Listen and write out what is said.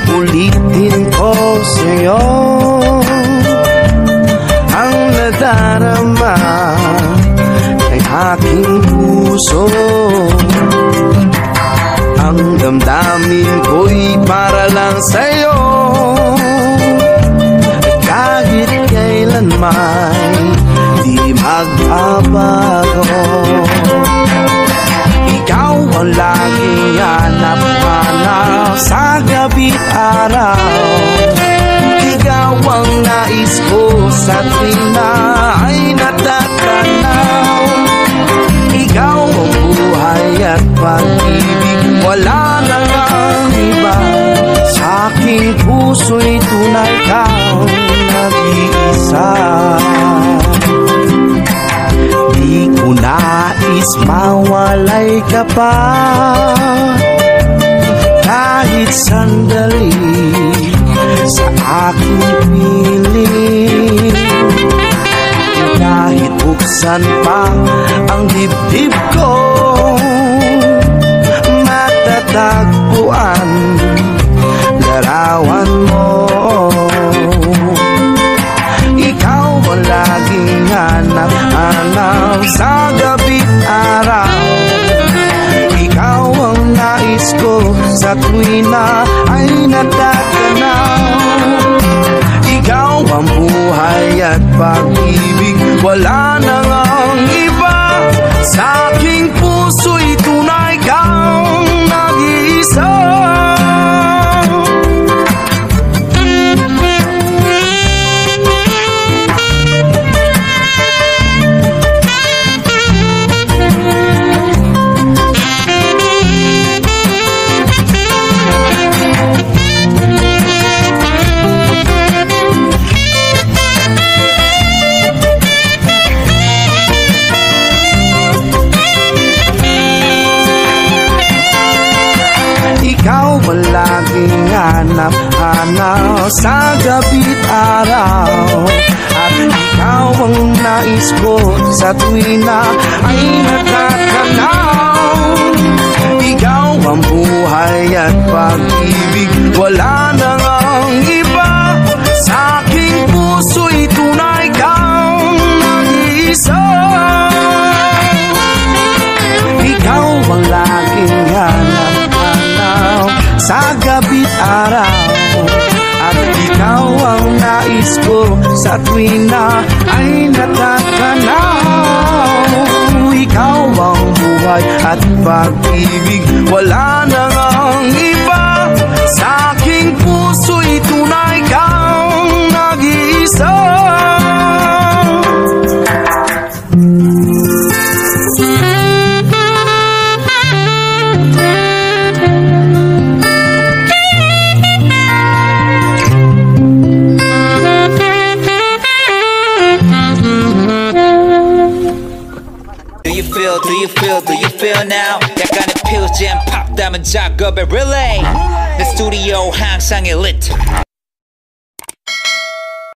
Uulit-ulitin ko sa'yo ang nadarama ng aking puso. Ang damdamin ko'y para lang sa'yo, kahit kailanman di magbabago. Ikaw ang laging hanap-hanap sa gabi't araw. Ikaw ang nais ko sa tuwing na ay natatanaw. Ikaw ang buhay at pag-ibig, wala nang ang iba. Sa aking puso'y tunay kang nag-iisa. Di ko nais mawalay ka pa, kahit sandali sa aking piling. Kahit buksan pa ang dibdib ko, matatagpuan larawan mo. Ikaw ang laging hanap-hanap sa gabi't araw. Ikaw ang nais ko sa tuwing na ay natatanaw. Ikaw ang buhay at pag-ibig, wala nang ang iba. Sa aking puso'y tunay kang nag-iisa. Ikaw ang laging hanap-hanap sa gabi't araw. At ikaw ang nais ko sa tuwing na ay natatanaw. Ikaw ang buhay at pag-ibig, wala nang ang iba. Sa aking puso'y tunay kang nag-iisa. Ikaw ang laging hanap-hanap sa gabi't araw. At ikaw ang nais ko sa tuwing na ay natatanaw. Ikaw ang buhay at pag-ibig, wala nang ang iba. Sa aking puso'y tunay kang nag-iisa. Do you feel now? 약간의 필잼 팝 담은 작업에 relay. 내 스튜디오 항상 elite.